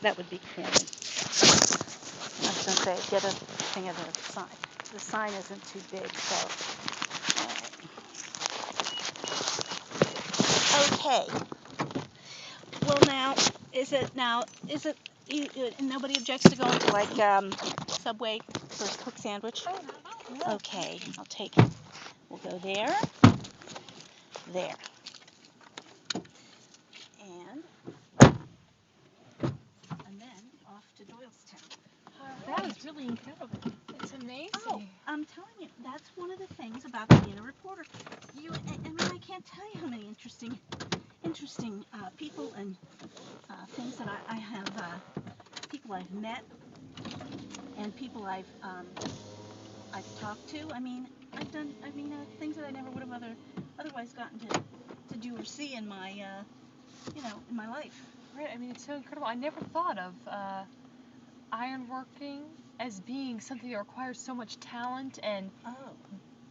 that would be corny. I was going to say, get a thing of the sign. The sign isn't too big, so. Okay. Well, nobody objects to going to like Subway for a quick sandwich? No. Okay, we'll go there, and then off to Doylestown. That was really incredible. It's amazing. Oh, I'm telling you, that's one of the things about being a reporter. I can't tell you how many interesting people and things that I have, people I've met and people I've talked to. I've done, things that I never would have otherwise gotten to do or see in my, in my life. Right, it's so incredible. I never thought of ironworking as being something that requires so much talent and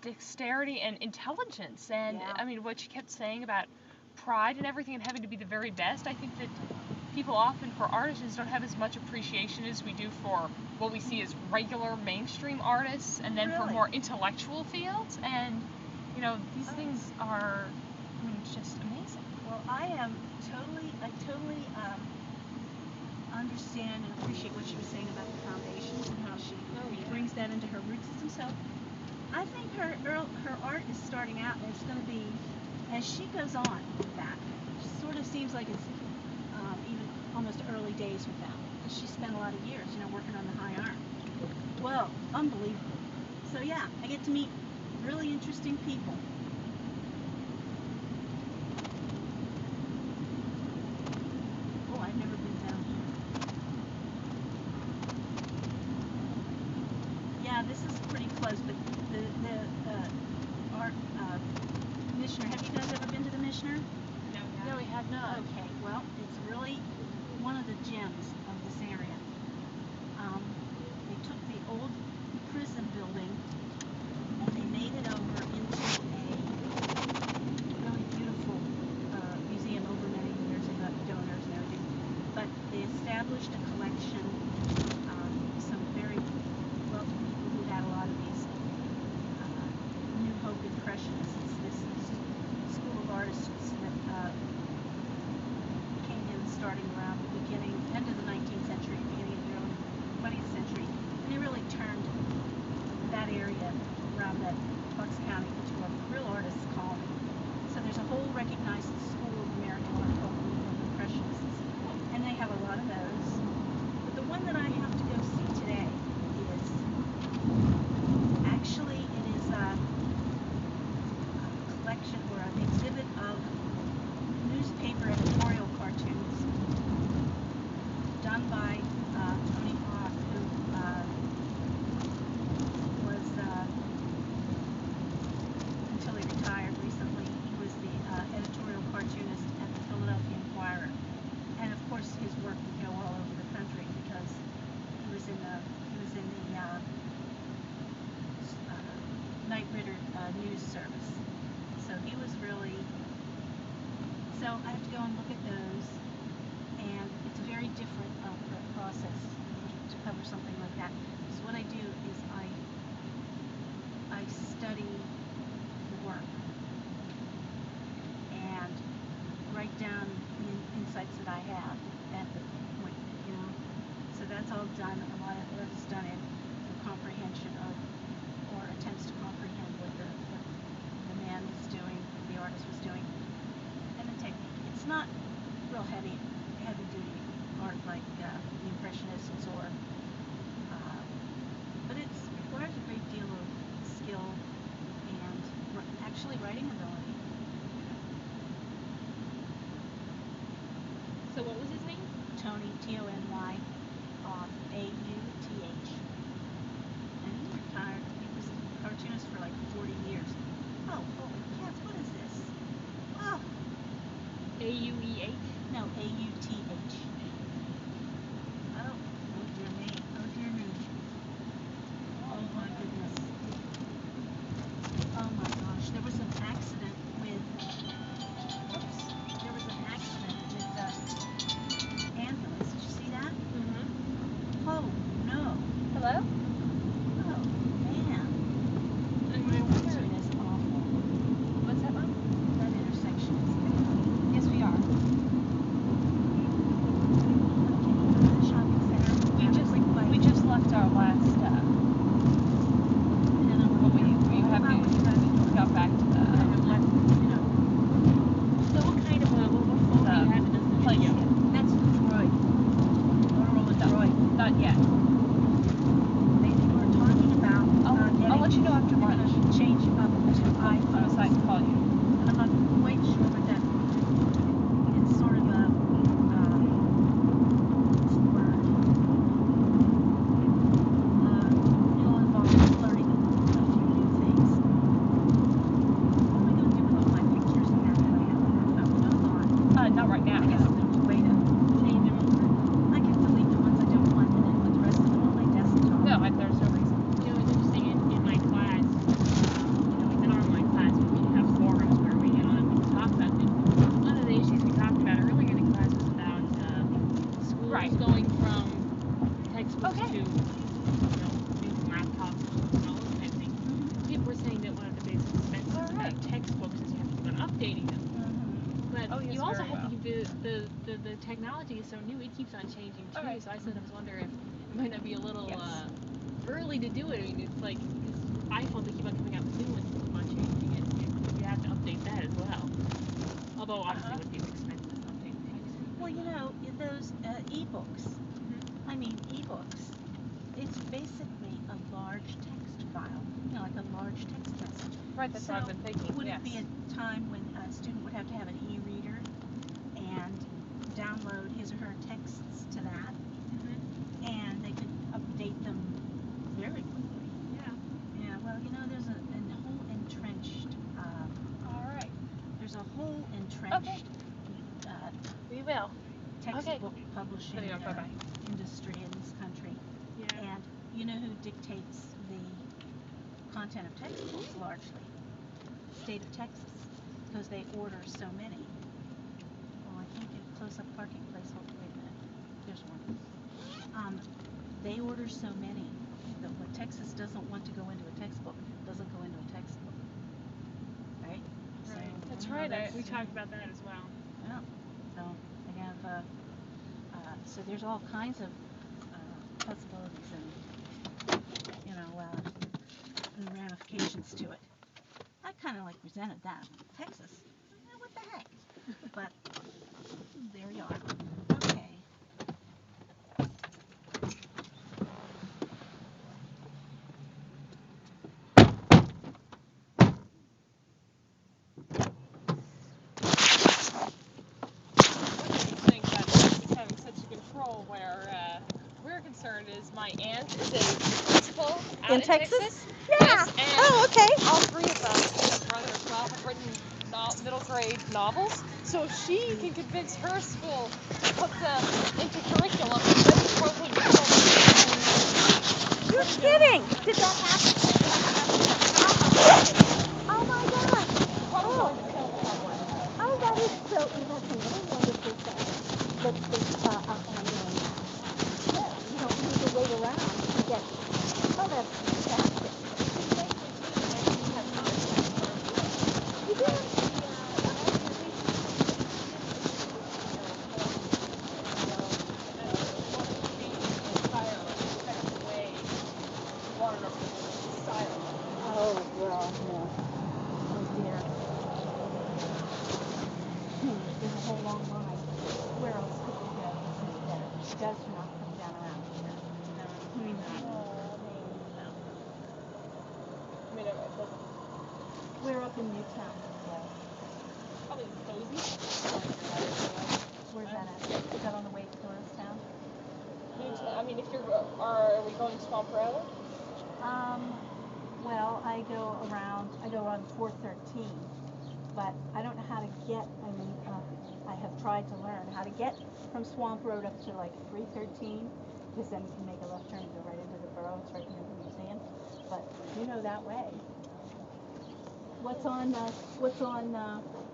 dexterity and intelligence. And, Yeah. What you kept saying about pride and everything and having to be the very best, I think that people often, for artisans, don't have as much appreciation as we do for what we see as regular mainstream artists, and then for Really? more intellectual fields. And, these things are, it's just amazing. Well, I totally understand and appreciate what she was saying about the foundations and how she brings that into her root system. So I think her art is starting out, and it's going to be, as she goes on with that, it sort of seems like it's even almost early days with that. Because she spent a lot of years, working on the high iron. Well, unbelievable. So yeah, I get to meet really interesting people. Oh, I've never been down here. Yeah, this is pretty close, but the art Mishner. Have you guys ever been to the Mishner? No, we have not. Okay, well, it's really one of the gems of this area. They took the old prison building and they made it over into a really beautiful museum over many years. They got donors and everything. But they established a collection, some very wealthy people who had a lot of these New Hope Impressionists. This school of artists that came in starting around the end of the 19th century, beginning of the early 20th century, and they really turned that area around that Bucks County into a real artist colony. So there's a whole recognized school of American art called the New Hope Impressionists, and they have a lot of those. But the one that I have to go see today is actually a collection or an exhibit of newspaper editorial cartoons done by Tony Hawk, who was, until he retired recently, he was the editorial cartoonist at the Philadelphia Inquirer. And of course his work would go all over the country because he was in the Knight Ridder news service. So he was really, so I have to go and look at those, and it's very different of the process to cover something like that. So what I do is I study the work and write down the insights that I have at the point, So that's all done. A lot of it is done in comprehension of, or attempts to comprehend what the man was doing, the artist was doing, and the technique. It's not real heavy duty art like the Impressionists or, but it requires a great deal of skill and actually writing ability. So what was his name? Tony, Tony, Auth. And he retired. He was a cartoonist for like 40 years. Oh, holy cats, what is this? Oh. A-U-E-H? No, A-U-T-H. Oh dear me. Oh dear me. Oh my goodness. Oh my gosh. There was an accident with ambulance. Did you see that? updating them. But Oh, yes, you also very have well. to keep the technology is so new, it keeps on changing too. Alright. So I sometimes wonder if it might not be a little Yes. early to do it. I mean, it's like, cause iPhone, they keep on coming out with new ones, they keep on changing it. You have to update that as well. Although obviously it would be expensive to update the text. Well, you know, those e-books, I mean, e-books, it's basically a large text file, you know, like a large text message. Right, that's So what I've been thinking. would Yes. it be a time when a student would have to have an e-reader and download his or her texts to that, and they could update them very quickly? Yeah. Yeah, well, you know, there's a whole entrenched, All right. there's a whole entrenched We will. textbook publishing There you go, bye-bye. industry in this country. Yeah. And you know who dictates the content of textbooks largely? State of Texas, because they order so many. Well, I can't get a close-up parking place. Hold, wait a minute. There's one. They order so many that what Texas doesn't want to go into a textbook doesn't go into a textbook. Right? So, Right. That's you know, right, We talked about that as well. yeah. So they have, so there's all kinds of possibilities and, you know, and ramifications to it. I kind of like resented that. Texas, what the heck? But there you are. Okay. Thing about Texas having such a control where we're concerned is my aunt is a principal out in Texas. Yeah. Yes, and Oh, okay. all three of us, my brother as well, have written middle grade novels. So if she can convince her school to put them into curriculum, then the program You're kidding. Did that happen? Oh my gosh. Oh, that is so. That's another wonderful thing. That's ongoing. You don't need to wait around to get. Oh, that's fantastic. You do? Oh, well, no. Oh, dear. There's a whole long line. Where else could we go? This is better. You guys do not come down around here. I mean, we're up in Newtown this way. Probably cozy. Where's that at? Is that on the way to Touristtown? I mean, if are we going Swamp Road? Well, I go around 413, but I don't know how to get, I have tried to learn how to get from Swamp Road up to like 313, because then you can make a left turn and go right into the borough, it's right near the museum, but you know that way. What's on